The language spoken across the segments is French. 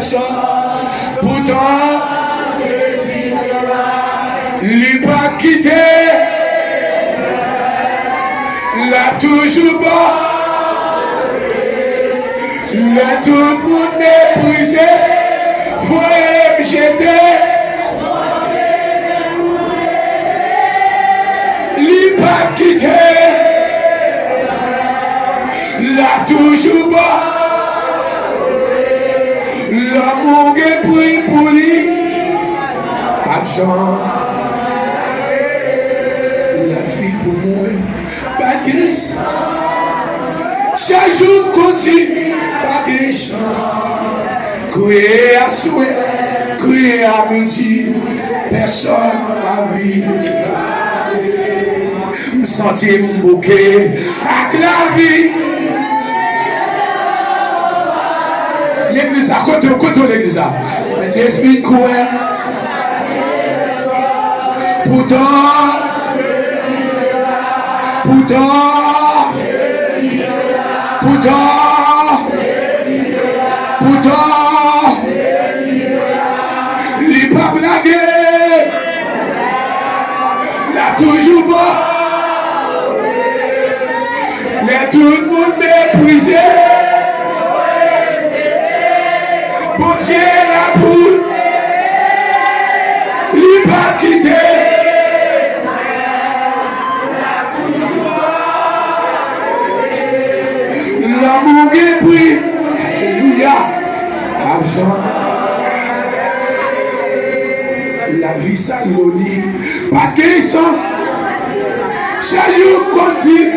personne. Pourtant, il n'a pas quitté. L'a toujours bas. Là tout le monde méprisé. Voyez, j'étais. Il n'a pas quitté. L'a toujours bas. L'amour est pris pour lui. Pas de chance. La fille pour moi. Pas de chance. Chaque jour continue. Pas de chance. Crier à souhait. Crier à midi. Personne n'a vu. Me sentir me bouquer avec la vie. L'église à côté l'église là. T'expliques quoi? Pourtant, il n'est pas blagué. Il a toujours bas. Mais tout le monde méprisé. Bon Dieu, la boule. Il n'est pas quitté. L'amour est pris. Alléluia. Argent. La vie s'allonie. Pas de sens. Salut continue.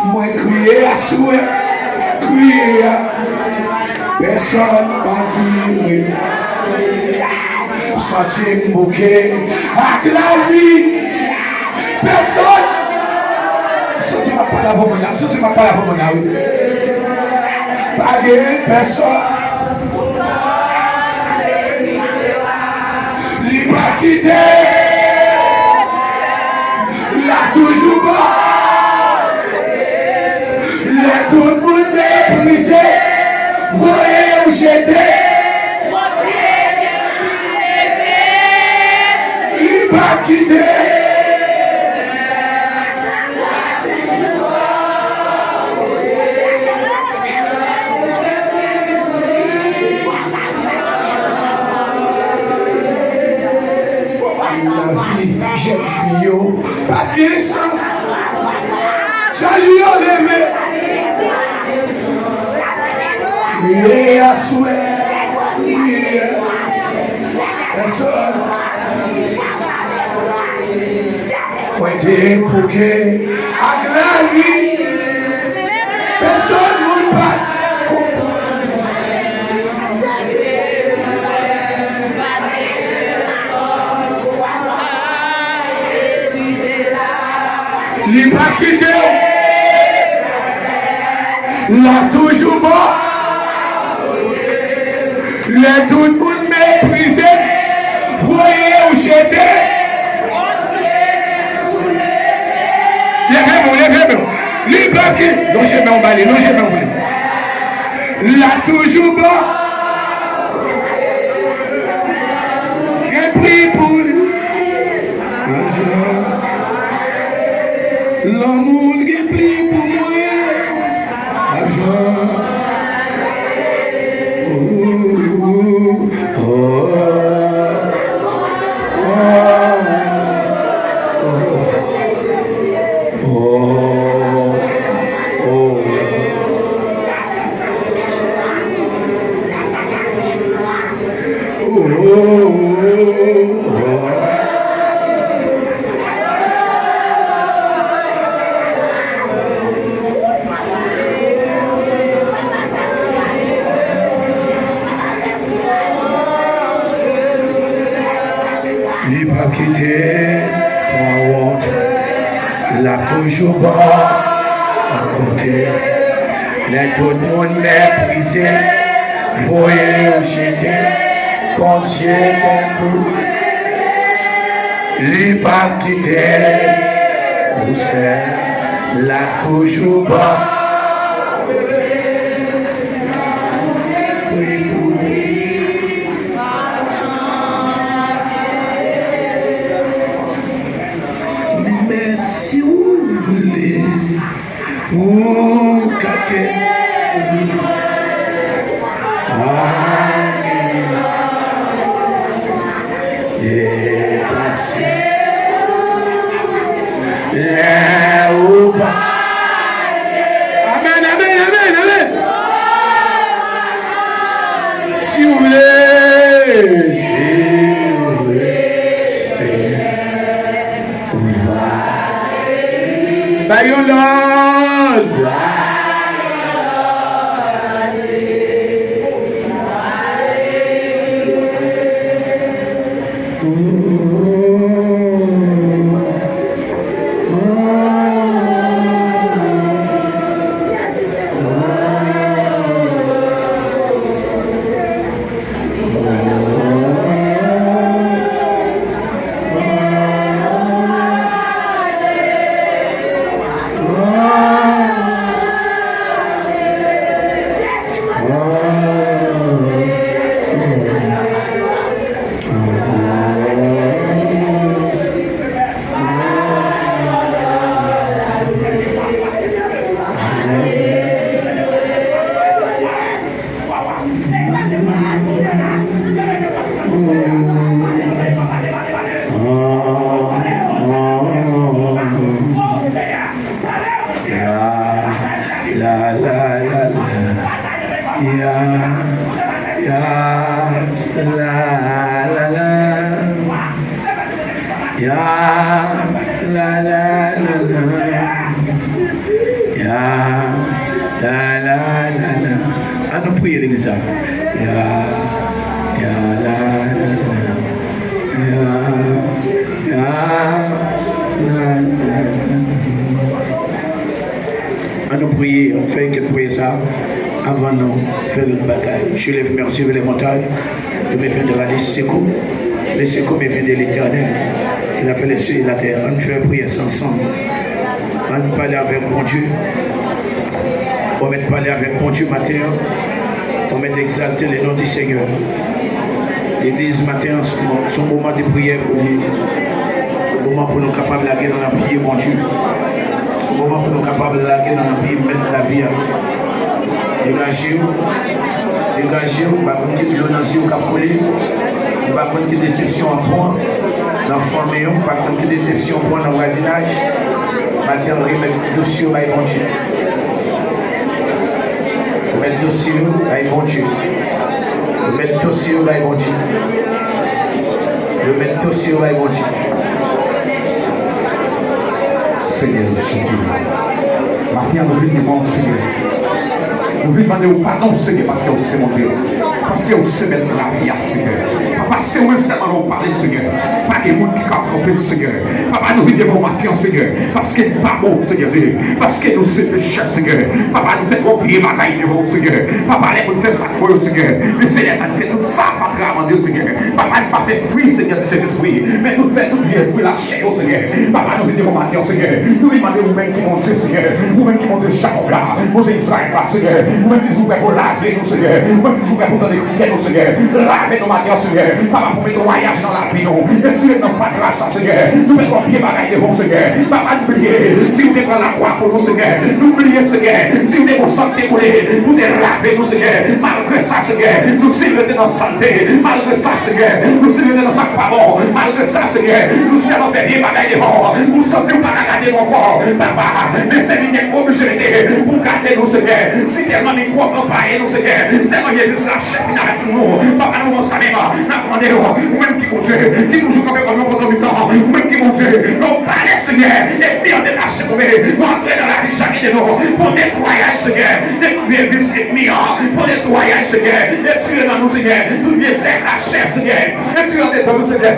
Moi crier à souhait. Crier à personne pas vivre. Sentir me bouquer avec la vie. Personne. Sentir ma parole avant mon âme. Sentir ma parole avant mon âme. Pas de personne. Il n'a pas quitté. Il a toujours pas. Il a tout le monde méprisé. Voyez où j'étais. Il n'a pas quitté. Jeune fille, pas de sens. Salut, on levé. Il est à souhait. Personne. Pointé, bouquet, à la vie. Personne ne va comprendre. Il n'a pas quitté. Il a toujours mort. Il a tout le monde méprisé. Voyez où j'étais. Levez-moi. Il n'a pas quitté. Non, je vais emballer. Il a toujours mort. J'ai pris pour lui. L'amour qui prie pour moi. Argent. Quitté, pour honte, la toujours bas à côté, les tout le monde méprisé, voyez où j'étais, bon Dieu pour les pas quitté, vous c'est, la toujours bas. Amen, amen, amen, amen. Si vous voulez, c'est by your Lord. Allons prier l'église. Allons prier, on fait que prier ça avant nous faire une bataille. Je les remercie les montagnes, de mes de la secours. Les secours me viennent de l'éternel. Il a fait les cieux et la terre. On fait prier ensemble. On parler avec mon Dieu. On va parler avec mon Dieu matin. On va exalter le nom du Seigneur. L'église matin, son moment de prière pour lui. Ce moment pour nous capables de la guerre dans la prière, mon Dieu. Ce moment pour nous capables de la guerre dans la prière, mettre la vie. Dégagez-vous, par contre, il y a une capolée, par contre, il y a des déceptions en point, dans la famille, par contre, il y a des déceptions en point dans le voisinage. Maintenant, on remet le dossier à bon Dieu. On met le dossier à bon Dieu. On met le dossier à bon Dieu. On met le dossier à bon Dieu. Seigneur Jésus, maintenant, nous venons devant le Seigneur. Nous venons demander au pardon, Seigneur, parce que c'est mon Dieu. Parce que c'est mettre la vie, Seigneur. Parce que même seulement nous parler, Seigneur. Pas que monde qui campe, Seigneur. Papa, nous venons devant ma fille, Seigneur. Parce que pas bon, Seigneur Dieu. Parce que nous sommes pécheurs, Seigneur. Papa, nous faisons oublier ma taille devant Seigneur. Papa, nous faisons ça pour eux, Seigneur. Mais Seigneur, ça fait tout ça, pas grave, Dieu, Seigneur. Papa, nous pas fait fruit, Seigneur, de cet esprit. Mais nous faisons tout bien, pour la chair, Seigneur. Papa, nous venons devant ma fille, Seigneur. Nous demandons vous-même qui montez, Seigneur. Vous-même qui montez Jacob là. Vous Israël là, Seigneur. Vous-même qui jouez pour laver nous, Seigneur. Vous-même qui jouez pour donner crier nous, Seigneur. Lavez nos matins, Seigneur. Papa, pour mettre un voyage dans la vie, nous. Et tirez nos pas de grâce, Seigneur. Nous mettons pied bagaille devant, Seigneur. Papa, n'oubliez. Si vous voulez prendre la croix pour nous, Seigneur. N'oubliez, Seigneur. Si vous voulez vous sentir pour nous laver, nous, Seigneur. Malgré ça, Seigneur. Nous sommes dans la santé. Malgré ça, Seigneur. Nous sommes dans sa parole. Malgré ça, Seigneur. Nous sommes dans pied bagaille devant. Nous sentons pas regarder mon corps. Papa, mais c'est une obligé pour garder nous, Seigneur. Si tellement nous croyons pas, nous, Seigneur. C'est moi qui ai dit la chef avec nous. Papa, nous savons pas. Nous même qui compte, qui nous joue comme un autre temps, même qui monte, nous parlez, Seigneur, et puis on détache pour entrer dans la vie chaque de nous, pour nettoyer, Seigneur, découvrir le Seigneur, pour nettoyer, Seigneur, et tirer dans nous, Seigneur, tout bien c'est la chair, Seigneur, et tirer dans nous, Seigneur.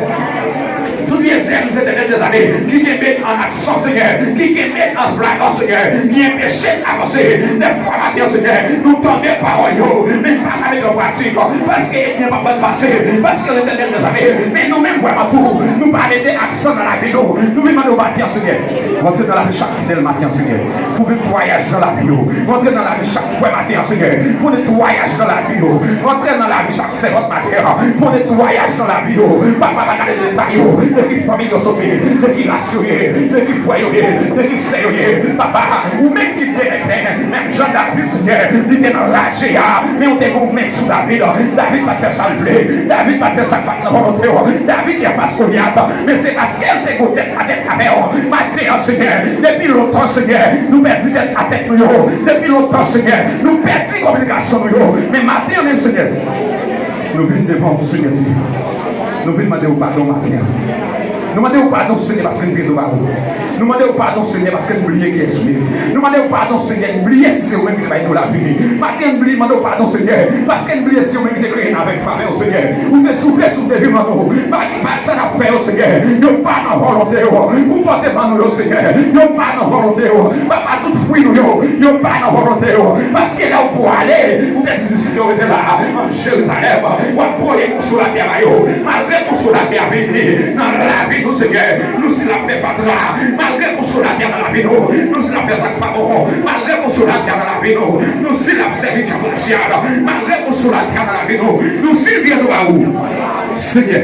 Tout bien c'est nous des années, qui met en action, Seigneur, qui met en flagrant, Seigneur, qui empêche d'avancer, de pouvoir Seigneur, nous tomber par eux, mais pas avec nos pratiques, parce qu'il n'y a pas de passé, parce que les dernières années, mais nous-mêmes, vraiment pour nous pas arrêter action dans la vie, nous-mêmes, nous bâtir, Seigneur. Rentrez dans la vie chaque fois matin, Seigneur. Pour le voyage dans la vie, rentrez dans la vie chaque fois matin, Seigneur. Pour le voyage dans la vie, rentrez dans la vie chaque fois matin, pour le voyage dans la vie, papa, pas les détails, qui famille de qui nation, de qui foyer, de qui sérieux, papa, ou même qui directeur, même Jean David, Seigneur, il était enragé, mais on était gommé sous David. David va faire ça le blé, David va faire ça par la volonté, David n'est pas Goliath, mais c'est parce qu'elle était côté à tête à terre. Maintenant, Seigneur, depuis longtemps, Seigneur, nous perdons d'être à tête, depuis longtemps, Seigneur, nous perdons l'obligation, mais maintenant, même, Seigneur, nous venons devant vous, Seigneur, nous venons demander au pardon maintenant. Nous demandons pardon, Seigneur, parce que nous venons de nous demandons pardon, Seigneur, parce que nous oublions qui est soumis. Nous demandons pardon, Seigneur, oubliez si c'est vous-même qui va nous la vie. Maintenant, nous demandons pardon, Seigneur, parce que nous oublions si vous-même qui est créé avec femme, Seigneur. Vous te soufflez sous des vivants, nous. Pas ça n'a fait, Seigneur. Nous pas dans volonté, vous portez pas nous, Seigneur. Nous pas dans volonté, pas tout fruit, nous pas dans volonté, parce que là, où pour aller, vous êtes ici, vous êtes là, en Jérusalem, vous pourriez sur la terre, malgré pour sur la terre, dans la vie. Nous, Seigneur, nous si la fait pas de là, malgré qu'on soit la terre dans la vie, nous si la fait ça pas bon, malgré qu'on soit la terre dans la vie, nous si la servi commercial, malgré qu'on soit la terre dans la vie, nous si bien nous à où, Seigneur,